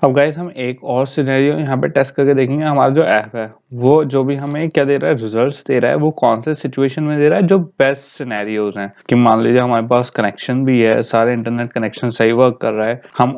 अब गाइस हम एक और सिनेरियो यहाँ पे टेस्ट करके देखेंगे। हमारा जो ऐप है वो जो भी हमें क्या दे रहा है, रिजल्ट्स दे रहा है, वो कौन से सिचुएशन में दे रहा है जो बेस्ट सिनेरियोज हैं। कि मान लीजिए हमारे पास कनेक्शन भी है, सारे इंटरनेट कनेक्शन सही वर्क कर रहा है, हम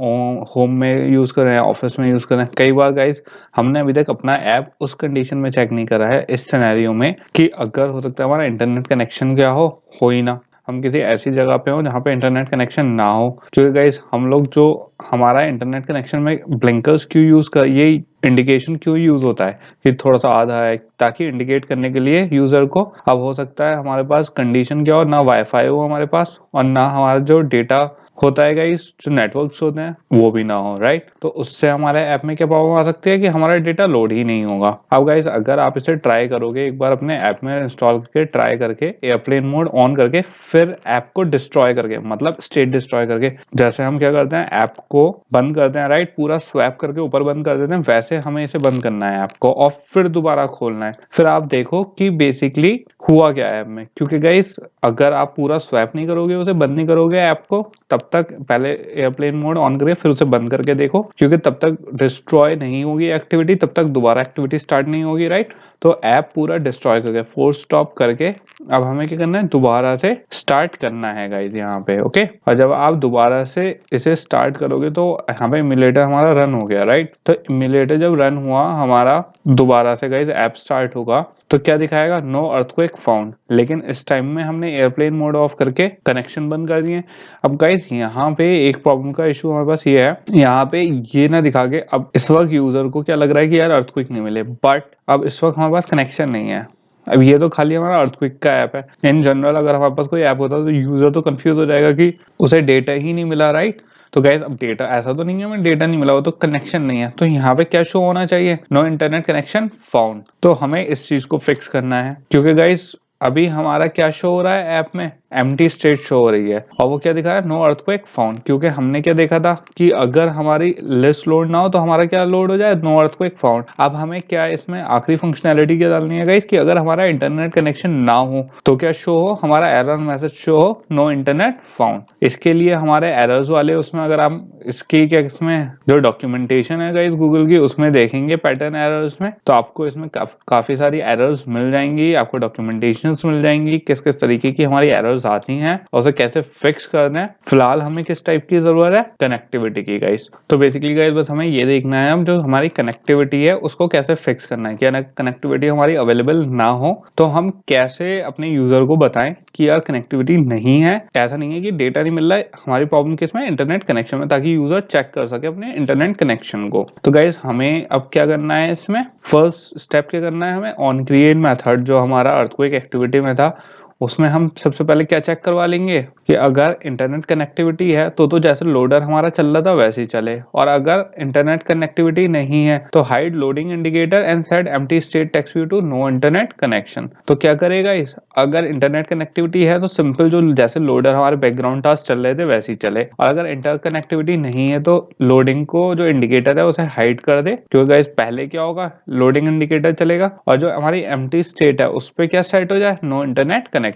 होम में यूज कर रहे हैं, ऑफिस में यूज कर रहे हैं। कई बार गाइस हमने अभी तक अपना ऐप उस कंडीशन में चेक नहीं करा है इस सिनेरियो में कि अगर हो सकता है हमारा इंटरनेट कनेक्शन क्या हो ही ना, हम किसी ऐसी जगह पे हो जहाँ पे इंटरनेट कनेक्शन ना हो। क्योंकि गाइस हम लोग जो हमारा इंटरनेट कनेक्शन में ब्लिंकर्स क्यों यूज कर, ये इंडिकेशन क्यों यूज होता है कि थोड़ा सा आधा है, ताकि इंडिकेट करने के लिए यूजर को। अब हो सकता है हमारे पास कंडीशन क्या हो, ना वाईफाई हो हमारे पास और ना हमारा जो डेटा होता है गाइस, जो नेटवर्क्स होते हैं वो भी ना हो, राइट। तो उससे हमारे ऐप में क्या प्रॉब्लम आ सकती है कि हमारा डेटा लोड ही नहीं होगा। अब गाइस अगर आप इसे ट्राई करोगे एक बार अपने ऐप में इंस्टॉल करके, ट्राई करके एयरप्लेन मोड ऑन करके, फिर ऐप को डिस्ट्रॉय करके, मतलब स्टेट डिस्ट्रॉय करके, जैसे हम क्या करते हैं ऐप को बंद करते हैं, राइट, पूरा स्वैप करके ऊपर बंद कर देते हैं, वैसे हमें इसे बंद करना है ऐप को और फिर दोबारा खोलना है। फिर आप देखो कि बेसिकली हुआ क्या है ऐप में। क्योंकि गाइस अगर आप पूरा स्वैप नहीं करोगे, उसे बंद नहीं करोगे ऐप को, तब तक पहले एयरप्लेन मोड ऑन करके फिर उसे बंद करके देखो, क्योंकि तब तक डिस्ट्रॉय नहीं होगी एक्टिविटी, तब तक दोबारा एक्टिविटी स्टार्ट नहीं होगी, राइट। तो ऐप पूरा डिस्ट्रॉय करके फोर्स स्टॉप करके अब हमें क्या करना है, दोबारा से स्टार्ट करना है गाइस यहाँ पे, ओके। और जब आप दोबारा से इसे स्टार्ट करोगे तो यहाँ पे इम्यूलेटर हमारा रन हो गया, राइट। तो इम्यूलेटर जब रन हुआ हमारा, दोबारा से गाइस ऐप स्टार्ट होगा तो क्या दिखाएगा, नो अर्थक्वेक फाउंड। लेकिन इस टाइम में हमने एयरप्लेन मोड ऑफ करके कनेक्शन बंद कर दिए। अब गाइस यहाँ पे एक प्रॉब्लम का इशू हमारे पास ये है, यहाँ पे ये ना दिखा के अब इस वक्त यूजर को क्या लग रहा है कि यार अर्थक्वेक नहीं मिले, बट अब इस वक्त हमारे पास कनेक्शन नहीं है। अब ये तो खाली हमारा अर्थक्वेक का ऐप है। इन जनरल अगर हमारे पास कोई ऐप होता तो यूजर तो कंफ्यूज हो जाएगा कि उसे डेटा ही नहीं मिला, राइट। तो गाइस अब डेटा ऐसा तो नहीं है हमें डेटा नहीं मिला, वो तो कनेक्शन नहीं है। तो यहाँ पे क्या शो होना चाहिए, नो इंटरनेट कनेक्शन फाउंड। तो हमें इस चीज को फिक्स करना है, क्योंकि गाइस अभी हमारा क्या शो हो रहा है ऐप में, एम्प्टी स्टेट शो हो रही है और वो क्या दिखा रहा है, नो अर्थक्वेक फाउंड। क्योंकि हमने क्या देखा था कि अगर हमारी लिस्ट लोड ना हो तो हमारा क्या लोड हो जाए, नो अर्थक्वेक फाउंड। अब हमें क्या इसमें आखिरी फंक्शनैलिटी क्या डालनी है गाइस कि अगर हमारा इंटरनेट कनेक्शन ना हो तो क्या शो हो, हमारा एरर मैसेज शो हो, नो इंटरनेट फाउंड। इसके लिए हमारे एरर्स वाले उसमें अगर हम इसकी क्या, इसमें जो डॉक्यूमेंटेशन है गाइस गूगल की, उसमें देखेंगे पैटर्न एरर्स में, तो आपको इसमें काफी सारी एरर्स मिल जाएंगी, आपको डॉक्यूमेंटेशन मिल जाएंगी किस किस तरीके की हमारी एरर्स आती हैं और उसे कैसे फिक्स करना है। फिलहाल हमें किस टाइप की जरूरत है, कनेक्टिविटी की गाइस। तो बेसिकली गाइस बस हमें ये देखना है अब जो हमारी कनेक्टिविटी है उसको कैसे फिक्स करना है। क्या कनेक्टिविटी हमारी अवेलेबल ना हो तो हम कैसे अपने यूजर को बताएं कि यार कनेक्टिविटी नहीं है। ऐसा नहीं है कि डेटा नहीं मिल रहा है, हमारी प्रॉब्लम किसमें, इंटरनेट कनेक्शन में, ताकि यूजर चेक कर सके अपने इंटरनेट कनेक्शन को। तो गाइस हमें अब क्या करना है, इसमें फर्स्ट स्टेप क्या करना है, हमें ऑन क्रिएट मेथड जो हमारा अर्थक्वेक एक्टिविटी में था उसमें हम सबसे पहले क्या चेक करवा लेंगे कि अगर इंटरनेट कनेक्टिविटी है तो जैसे लोडर हमारा चल रहा था वैसे ही चले, और अगर इंटरनेट कनेक्टिविटी नहीं है तो hide loading indicator and set empty state text view to no internet connection. तो क्या करेगा इस, अगर इंटरनेट कनेक्टिविटी है तो सिंपल जो जैसे लोडर हमारे बैकग्राउंड टास्क चल रहे थे वैसे ही चले, और अगर इंटर कनेक्टिविटी नहीं है तो लोडिंग को जो इंडिकेटर है उसे हाइड कर दे। क्योंकि इस पहले क्या होगा, लोडिंग इंडिकेटर चलेगा और जो हमारी एम्प्टी स्टेट है उस पर क्या सेट हो जाए, no internet connection.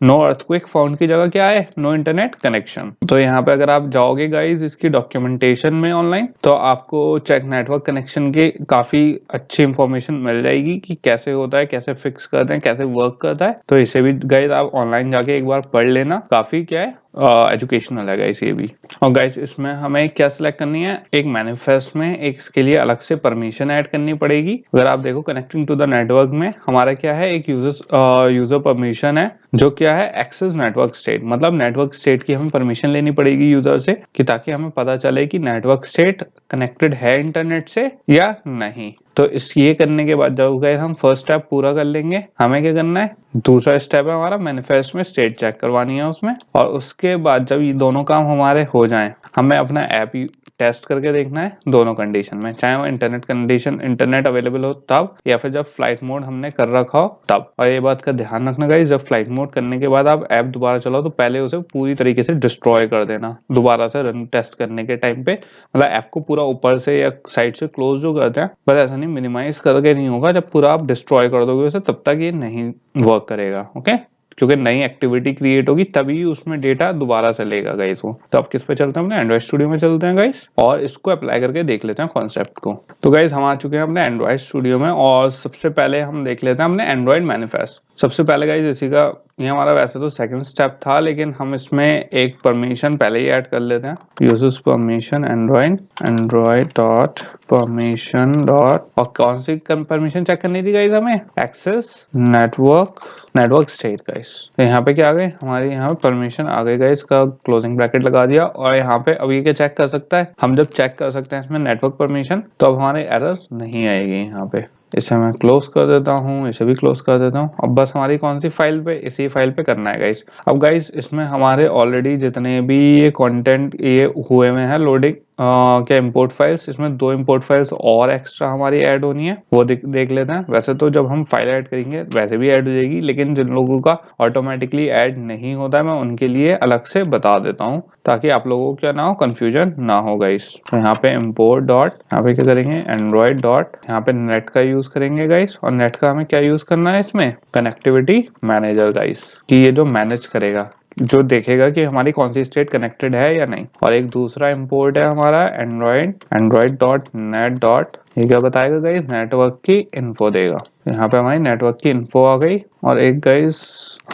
No earthquake found की जगह क्या है, नो इंटरनेट कनेक्शन। तो यहाँ पे अगर आप जाओगे गाइज इसकी डॉक्यूमेंटेशन में ऑनलाइन तो आपको चेक नेटवर्क कनेक्शन की काफी अच्छी इंफॉर्मेशन मिल जाएगी कि कैसे होता है, कैसे फिक्स करते हैं, कैसे वर्क करता है। तो इसे भी गाइज आप ऑनलाइन जाके एक बार पढ़ लेना, काफी क्या है एजुकेशनल है गाइस ये भी। और गाइस इसमें हमें क्या सिलेक्ट करनी है, एक मैनिफेस्ट में एक इसके लिए अलग से परमिशन ऐड करनी पड़ेगी। अगर आप देखो कनेक्टिंग टू द नेटवर्क में हमारा क्या है, एक यूजर परमिशन है जो क्या है, एक्सेस नेटवर्क स्टेट। मतलब नेटवर्क स्टेट की हमें परमिशन लेनी पड़ेगी यूजर से कि ताकि हमें पता चले कि नेटवर्क स्टेट कनेक्टेड है इंटरनेट से या नहीं। तो इस ये करने के बाद जब गए हम फर्स्ट स्टेप पूरा कर लेंगे, हमें क्या करना है, दूसरा स्टेप है हमारा मैनिफेस्ट में स्टेट चेक करवानी है उसमें। और उसके बाद जब ये दोनों काम हमारे हो जाएं, हमें अपना ऐप टेस्ट करके देखना है दोनों कंडीशन में, चाहे वो इंटरनेट कंडीशन, इंटरनेट अवेलेबल हो तब, या फिर जब फ्लाइट मोड हमने कर रखा हो तब। और ये बात का ध्यान रखना गाइस, जब फ्लाइट मोड करने के बाद आप ऐप दोबारा चलाओ तो पहले उसे पूरी तरीके से डिस्ट्रॉय कर देना दोबारा से रन टेस्ट करने के टाइम पे। मतलब ऐप को पूरा ऊपर से या साइड से क्लोज जो करते हैं, बस ऐसा नहीं, मिनिमाइज करके नहीं होगा, जब पूरा आप डिस्ट्रॉय कर दोगे उसे तब तक ये नहीं वर्क करेगा, ओके। क्योंकि नई एक्टिविटी क्रिएट होगी तभी उसमें डेटा दोबारा से लेगा गाइस वो। तो अब किस पे चलते हैं, अपने एंड्रॉइड स्टूडियो में चलते हैं गाइस और इसको अप्लाई करके देख लेते हैं कॉन्सेप्ट को। तो गाइस हम आ चुके हैं अपने एंड्रॉइड स्टूडियो में और सबसे पहले हम देख लेते हैं अपने एंड्रॉइड मैनिफेस्ट। सबसे पहले गाइस इसी का, ये हमारा वैसे तो सेकंड स्टेप था लेकिन हम इसमें एक परमिशन पहले ही ऐड कर लेते हैं। Users permission Android dot permission dot, और कौन सी परमिशन चेक करनी थी गाइस हमें, एक्सेस नेटवर्क स्टेट गाइस। तो यहाँ पे क्या आ गए हमारे, यहाँ पे परमिशन आ गई गाइस का क्लोजिंग ब्रैकेट लगा दिया। और यहाँ पे अब ये क्या चेक कर सकता है, हम जब चेक कर सकते हैं इसमें नेटवर्क परमिशन तो अब हमारे एरर नहीं आएगी यहाँ पे। इसे मैं क्लोज कर देता हूँ, इसे भी क्लोज कर देता हूँ। अब बस हमारी कौन सी फाइल पे, इसी फाइल पे करना है गाइस। अब गाइस इसमें हमारे ऑलरेडी जितने भी ये कंटेंट ये हुए में है लोडिंग क्या इंपोर्ट फाइल्स, इसमें 2 इंपोर्ट फाइल्स और एक्स्ट्रा हमारी ऐड होनी है, वो देख लेते हैं। वैसे तो जब हम फाइल ऐड करेंगे वैसे भी ऐड हो जाएगी, लेकिन जिन लोगों का ऑटोमेटिकली ऐड नहीं होता है मैं उनके लिए अलग से बता देता हूँ ताकि आप लोगों को क्या ना हो, कंफ्यूजन ना हो गाइस। तो यहाँ पे इम्पोर्ट डॉट, यहाँ पे क्या करेंगे एंड्रॉइड डॉट, यहाँ पे नेट का यूज करेंगे गाइस। और नेट का हमें क्या यूज करना है इसमें, कनेक्टिविटी मैनेजर गाइस, कि ये जो मैनेज करेगा, जो देखेगा कि हमारी कौन सी स्टेट कनेक्टेड है या नहीं। और एक दूसरा इंपोर्ट है हमारा एंड्रॉइड डॉट नेट डॉट, ये क्या बताएगा गाइस, नेटवर्क की इन्फो देगा। यहाँ पे हमारी नेटवर्क की इन्फो आ गई। और एक गाइस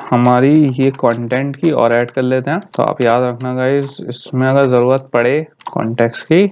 हमारी ये कंटेंट की और ऐड कर लेते हैं। तो आप याद रखना गाइस, इसमें अगर जरूरत पड़े कॉन्टेक्स्ट की,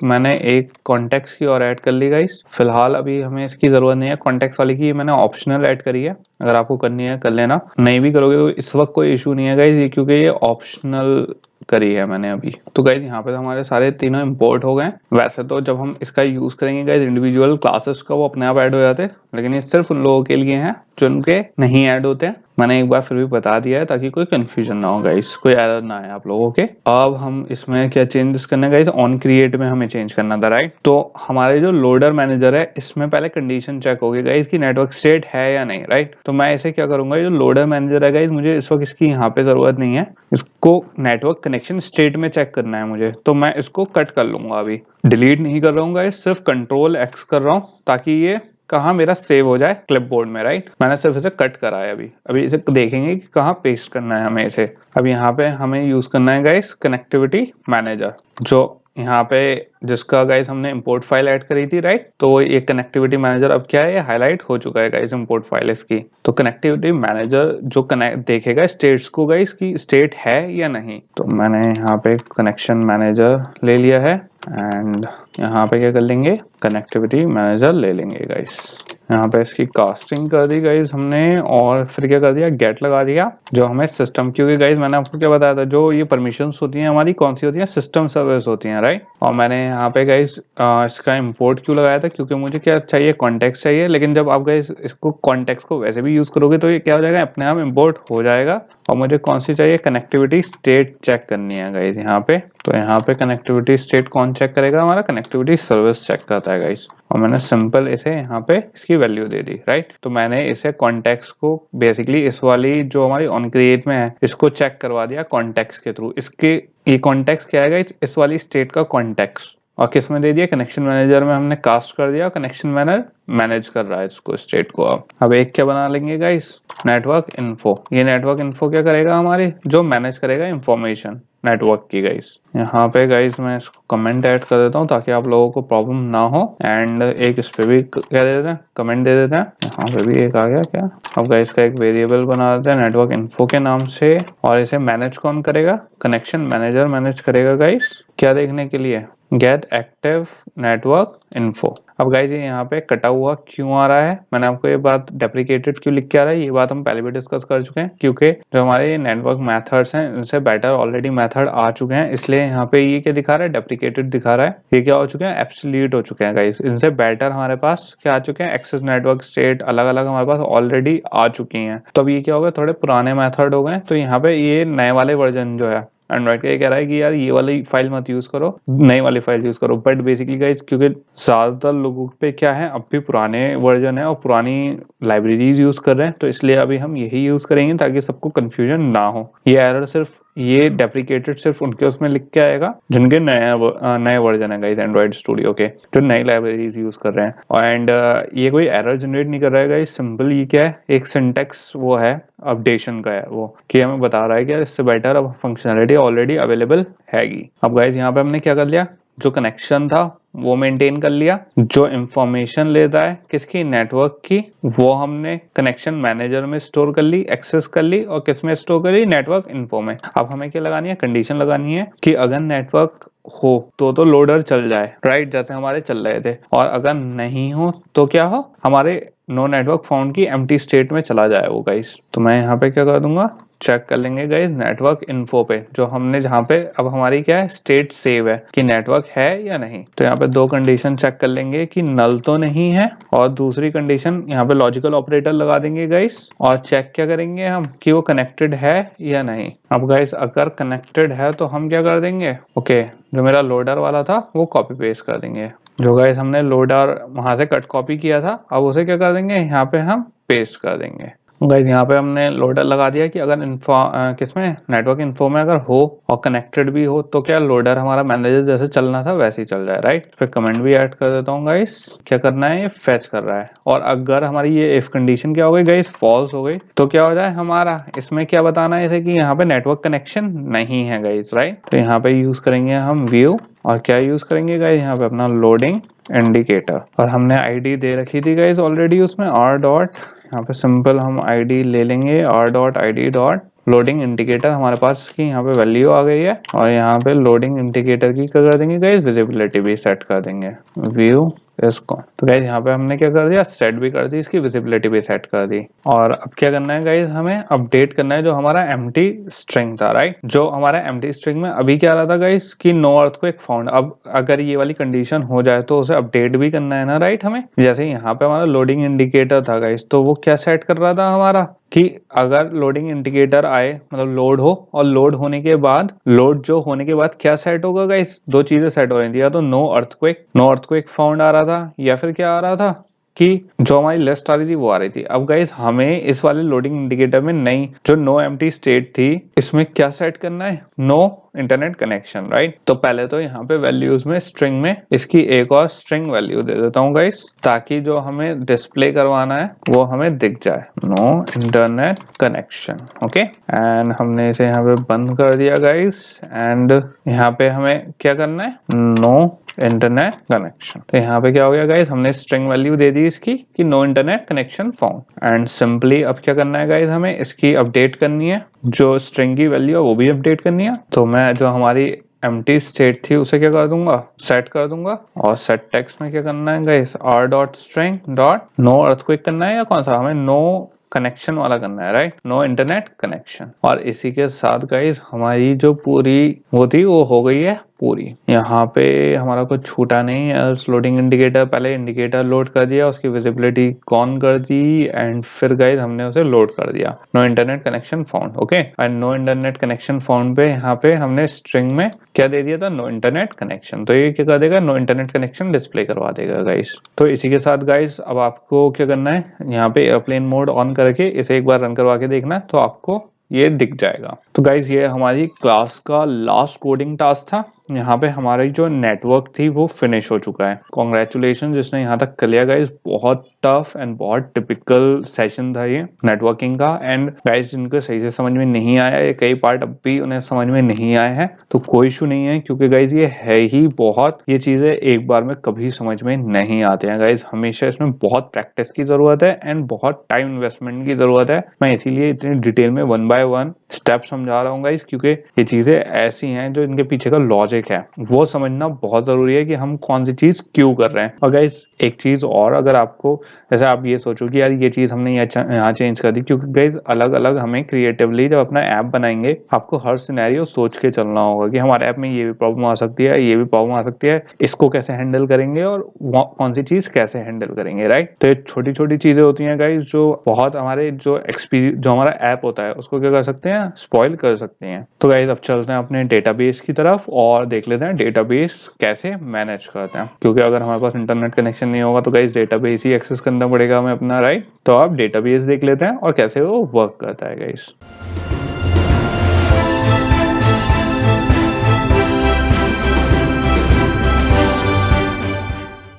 मैंने एक कॉन्टेक्स्ट की और ऐड कर ली गाइस। फिलहाल अभी हमें इसकी जरूरत नहीं है कॉन्टेक्स्ट वाली की, मैंने ऑप्शनल ऐड करी है। अगर आपको करनी है कर लेना, नहीं भी करोगे तो इस वक्त कोई इशू नहीं है गाइस, ये क्योंकि ये ऑप्शनल करी है मैंने अभी। तो गाइस यहाँ पे तो हमारे सारे तीनों इंपोर्ट हो गए। वैसे तो जब हम इसका यूज करेंगे गाइस इंडिविजुअल क्लासेस का, वो अपने आप ऐड हो जाते हैं, लेकिन ये सिर्फ उन लोगों के लिए है जो उनके नहीं ऐड होते हैं। मैंने एक बार फिर भी बता दिया है ताकि कोई कंफ्यूजन ना हो गाइस, कोई एरर ना आए आप लोगों के। अब हम इसमें क्या चेंजेस करना है गाइस, ऑन क्रिएट में हमें चेंज करना था राइट। तो हमारे जो लोडर मैनेजर है इसमें पहले कंडीशन चेक होगी गाइस कि नेटवर्क स्टेट है या नहीं राइट। तो मैं इसे क्या करूंगा, जो लोडर मैनेजर है गाइस, मुझे इस वक्त इसकी यहाँ पे जरूरत नहीं है, इसको नेटवर्क कनेक्शन स्टेट में चेक करना है मुझे। तो मैं इसको कट कर लूंगा, अभी डिलीट नहीं कर रहा हूँ गाइस, सिर्फ कंट्रोल एक्स कर रहा हूँ ताकि ये कहाँ मेरा सेव हो जाए क्लिपबोर्ड में राइट। मैंने सिर्फ इसे कट करा है अभी इसे देखेंगे कि कहाँ पेस्ट करना है हमें इसे। अब यहाँ पे हमें यूज करना है गाइस कनेक्टिविटी मैनेजर, जो यहाँ पे जिसका गाइस हमने इंपोर्ट फाइल ऐड करी थी राइट। तो ये कनेक्टिविटी मैनेजर अब क्या है, ये हाईलाइट हो चुका है गाइस इंपोर्ट फाइल इसकी। तो कनेक्टिविटी मैनेजर जो देखेगा स्टेट्स को गाइस की स्टेट है या नहीं। तो मैंने यहाँ पे कनेक्शन मैनेजर ले लिया है एंड यहाँ पे क्या कर लेंगे, कनेक्टिविटी मैनेजर ले लेंगे गाइस। यहाँ पे इसकी कास्टिंग कर दी गाइस हमने, और फिर क्या कर दिया, गेट लगा दिया जो हमें सिस्टम, क्योंकि गाइस मैंने आपको क्या बताया था, जो ये परमिशंस होती हैं हमारी कौन सी होती हैं, सिस्टम सर्विस होती हैं राइट। और मैंने यहाँ पे गाइस इसका इंपोर्ट क्यों लगाया था, क्योंकि मुझे क्या चाहिए, कॉन्टेक्स्ट चाहिए। लेकिन जब आप गाइस इसको कॉन्टेक्स्ट को वैसे भी यूज करोगे तो ये क्या हो जाएगा, अपने आप इंपोर्ट हो जाएगा। और मुझे कौन सी चाहिए, कनेक्टिविटी स्टेट चेक करनी है गाइस यहाँ पे। तो यहाँ पे कनेक्टिविटी स्टेट कौन चेक करेगा, हमारा कनेक्टिविटी सर्विस चेक करता है गाइस। और मैंने सिंपल इसे यहाँ पे इसकी वैल्यू दे दी राइट। तो मैंने इसे कॉन्टेक्स्ट को बेसिकली इस वाली जो हमारी ऑन क्रिएट में है इसको चेक करवा दिया कॉन्टेक्स्ट के थ्रू। इसके ये कॉन्टेक्स्ट क्या है गाइस, इस वाली स्टेट का कॉन्टेक्स्ट। और किस में दे दिया, कनेक्शन मैनेजर में हमने कास्ट कर दिया, कनेक्शन मैनेजर मैनेज कर रहा है इसको स्टेट को। अब एक क्या बना लेंगे गाइस, नेटवर्क इन्फो। ये नेटवर्क इन्फो क्या करेगा, हमारे जो मैनेज करेगा इंफॉर्मेशन नेटवर्क की गाइस। यहाँ पे गाइस मैं इसको कमेंट ऐड कर देता हूँ ताकि आप लोगों को प्रॉब्लम ना हो। एंड एक इस पे भी क्या दे देते हैं, कमेंट दे देते हैं। यहाँ पे भी एक आ गया क्या। अब गाइस का एक वेरिएबल बना देते हैं नेटवर्क इन्फो के नाम से, और इसे मैनेज कौन करेगा, कनेक्शन मैनेजर मैनेज करेगा गाइस। क्या देखने के लिए, गेट एक्टिव नेटवर्क इन्फो। अब गाइस ये यहाँ पे कटा हुआ क्यों आ रहा है, मैंने आपको ये बात डेप्रिकेटेड क्यों लिख के आ रहा है, ये बात हम पहले भी डिस्कस कर चुके हैं। क्योंकि जो हमारे नेटवर्क मेथड्स हैं उनसे बेटर ऑलरेडी मेथड आ चुके हैं, इसलिए यहाँ पे ये क्या दिखा रहा है, डेप्रिकेटेड दिखा रहा है। ये क्या हो चुके हैं, एब्सोल्यूट हो चुके हैं गाइस। इनसे बेटर हमारे पास क्या आ चुके हैं, एक्सेस नेटवर्क स्टेट अलग अलग हमारे पास ऑलरेडी आ चुकी हैं। तो अब ये क्या हो गया, थोड़े पुराने मेथड हो गए। तो यहाँ पे ये नए वाले वर्जन जो है एंड्रॉइड का, ये कह रहा है कि यार ये वाली फाइल मत यूज करो, नई वाली फाइल यूज करो। बट बेसिकली गाइस क्योंकि ज्यादातर लोगों पे क्या है, अब भी पुराने वर्जन है और पुरानी लाइब्रेरीज यूज कर रहे हैं, तो इसलिए अभी हम यही यूज करेंगे ताकि सबको कंफ्यूजन ना हो। ये एरर सिर्फ ये डेप्रिकेटेड सिर्फ उनके उसमें लिख के आएगा जिनके नए वर्जन है गाइस एंड्रॉइड स्टूडियो के, जो नई लाइब्रेरीज यूज कर रहे हैं। एंड ये कोई एरर जनरेट नहीं कर रहा है गाइस, सिंपल ये क्या है, एक सिंटेक्स वो है अपडेशन का है वो, कि हमें बता रहा है कि यार इससे बेटर अब फंक्शनैलिटी ऑलरेडी अवेलेबल हैगी। अब गाइस यहाँ पे हमने क्या कर लिया, जो कनेक्शन था वो मेंटेन कर लिया, जो इंफॉर्मेशन लेता है किसकी, नेटवर्क की, वो हमने कनेक्शन मैनेजर में स्टोर कर ली, एक्सेस कर ली, और किस में स्टोर कर ली, नेटवर्क इन्फो में। अब हमें क्या लगानी है, कंडीशन लगानी है कि अगर नेटवर्क हो तो लोडर चल जाए, राइट, जैसे हमारे चल रहे थे, और अगर नहीं हो तो क्या हो, हमारे नो नेटवर्क फाउंड की एम्प्टी स्टेट में चला जाए वो गाइस। तो मैं यहाँ पे क्या कर दूंगा, चेक कर लेंगे गाइस नेटवर्क इन्फो पे, जो हमने जहाँ पे अब हमारी क्या है, स्टेट सेव है कि नेटवर्क है या नहीं। तो यहाँ पे दो कंडीशन चेक कर लेंगे कि नल तो नहीं है, और दूसरी कंडीशन यहाँ पे लॉजिकल ऑपरेटर लगा देंगे गाइस, और चेक क्या करेंगे हम कि वो कनेक्टेड है या नहीं। अब गाइस अगर कनेक्टेड है तो हम क्या कर देंगे, ओके, जो मेरा लोडर वाला था वो कॉपी पेस्ट कर देंगे, जो गाइस हमने लोडर वहां से कट कॉपी किया था, अब उसे क्या कर देंगे, यहाँ पे हम पेस्ट कर देंगे। गाइस यहाँ पे हमने लोडर लगा दिया कि अगर किसमें, नेटवर्क इन्फो में अगर हो और कनेक्टेड भी हो तो क्या लोडर हमारा मैनेजर जैसे चलना था वैसे ही चल जाए, राइट। फिर कमेंट भी ऐड कर देता हूँ गाइस, क्या करना है, ये फेच कर रहा है। और अगर हमारी ये इफ कंडीशन क्या हो गई गाइस, फॉल्स हो गई, तो क्या हो जाए हमारा, इसमें क्या बताना है इसे कि यहाँ पे नेटवर्क कनेक्शन नहीं है गाइस, राइट। तो यहाँ पे यूज करेंगे हम व्यू, और क्या यूज करेंगे गाइस, यहाँ पे अपना लोडिंग इंडिकेटर, और हमने आईडी दे रखी थी गाइस ऑलरेडी उसमें r डॉट, यहाँ पे सिंपल हम आईडी ले लेंगे r dot id dot loading indicator, हमारे पास की यहाँ पे वैल्यू आ गई है, और यहाँ पे लोडिंग इंडिकेटर की क्या कर देंगे गाइस, विजिबिलिटी भी सेट कर देंगे, व्यू इसको। तो गाइस यहाँ पे हमने क्या कर दिया, सेट भी कर दी, इसकी विजिबिलिटी भी सेट कर दी। और अब क्या करना है गाइस, हमें अपडेट करना है जो हमारा एम्प्टी स्ट्रिंग था, राइट। जो हमारा एम्प्टी स्ट्रिंग में अभी क्या रहा था गाइस कि नो अर्थक्वेक फाउंड, अब अगर ये वाली कंडीशन हो जाए तो उसे अपडेट भी करना है ना, राइट। हमें जैसे यहाँ पे हमारा लोडिंग इंडिकेटर था गाइस, तो वो क्या सेट कर रहा था हमारा कि अगर लोडिंग इंडिकेटर आए, मतलब लोड हो, और लोड होने के बाद, लोड जो होने के बाद क्या सेट होगा गाइस, दो चीजें सेट हो रही थी, या तो नो अर्थक्वेक फाउंड आ रहा था, या फिर क्या आ रहा था कि जो हमारी लिस्ट आ रही थी वो आ रही थी। अब गाइस हमें इस वाले लोडिंग इंडिकेटर में नई जो नो एम्प्टी स्टेट थी, इसमें क्या सेट करना है, नो इंटरनेट कनेक्शन, राइट। तो पहले तो यहाँ पे वैल्यूज में स्ट्रिंग में इसकी एक और स्ट्रिंग वैल्यू दे देता हूँ गाइस, ताकि जो हमें डिस्प्ले करवाना है वो हमें दिख जाए, no internet connection, okay. And हमने इसे यहाँ पे बंद कर दिया गाइस, एंड यहाँ पे हमें क्या करना है, नो इंटरनेट कनेक्शन। तो यहाँ पे क्या हो गया गाइस, हमने स्ट्रिंग वैल्यू दे दी इसकी कि no internet connection found, and simply अब क्या करना है गाइस, हमें इसकी अपडेट करनी है, जो स्ट्रिंग की वैल्यू है वो भी अपडेट करनी है। तो मैं जो हमारी एम्प्टी स्टेट थी उसे क्या कर दूंगा, सेट कर दूंगा, और सेट टेक्स्ट में क्या करना है guys, r dot string dot no earthquake करना है, या कौन सा, हमें नो कनेक्शन वाला करना है, राइट, नो इंटरनेट कनेक्शन। और इसी के साथ गाइस हमारी जो पूरी वो थी वो हो गई है पूरी। यहाँ पे हमारा कुछ छूटा नहीं है, लोडिंग इंडिकेटर, पहले इंडिकेटर लोड कर दिया, उसकी विजिबिलिटी ऑन कर दी, एंड फिर गाइस हमने उसे लोड कर दिया, no internet connection found, okay. And no internet connection found पे यहाँ पे हमने स्ट्रिंग में क्या दे दिया था, नो इंटरनेट कनेक्शन। तो ये क्या कर देगा, नो इंटरनेट कनेक्शन डिस्प्ले करवा देगा गाइस। तो इसी के साथ गाइस अब आपको क्या करना है, यहाँ पे एयरप्लेन मोड ऑन करके इसे एक बार रन करवा के देखना, तो आपको ये दिख जाएगा। तो गाइस ये हमारी क्लास का लास्ट कोडिंग टास्क था। यहाँ पे हमारी जो नेटवर्क थी वो फिनिश हो चुका है। कॉन्ग्रेचुलेशन जिसने यहाँ तक कर लिया गाइस, बहुत टफ एंड बहुत टिपिकल सेशन था ये नेटवर्किंग का। एंड गाइस जिनको सही से समझ में नहीं आया, ये कई पार्ट अब भी उन्हें समझ में नहीं आए हैं, तो कोई इशू नहीं है, क्योंकि गाइस ये है ही बहुत, ये चीजें एक बार में कभी समझ में नहीं आते हैं गाइस, हमेशा इसमें बहुत प्रैक्टिस की जरूरत है एंड बहुत टाइम इन्वेस्टमेंट की जरूरत है। मैं इसीलिए इतनी डिटेल में 1 बाय 1 स्टेप समझा रहा हूँ गाइस, क्योंकि ये चीजें ऐसी हैं जो इनके पीछे का लॉजिक है वो समझना बहुत जरूरी है कि हम कौन सी चीज क्यों कर रहे हैं। और गाइस एक चीज और, अगर आपको जैसे आप ये सोचो कि यार ये चीज हमने यहाँ चेंज कर दी, क्योंकि गाइस अलग अलग हमें क्रिएटिवली जब अपना ऐप बनाएंगे आपको हर सिनेरियो सोच के चलना होगा कि हमारे ऐप में ये भी प्रॉब्लम आ सकती है, ये भी प्रॉब्लम आ सकती है, इसको कैसे हैंडल करेंगे और कौन सी चीज कैसे हैंडल करेंगे, राइट। तो ये छोटी छोटी चीजें होती हैं गाइस जो बहुत हमारे जो एक्सपीरियंस, जो हमारा ऐप होता है उसको क्या कर सकते हैं, स्पॉइल कर सकते हैं। तो गाइस अब चलते हैं अपने डेटाबेस की तरफ और देख लेते हैं डेटाबेस कैसे मैनेज करते हैं, क्योंकि अगर हमारे पास इंटरनेट कनेक्शन नहीं होगा तो गाइस डेटाबेस ही एक्सेस करना पड़ेगा हमें अपना, राइट। तो आप डेटाबेस देख लेते हैं और कैसे वो वर्क करता है गाइस।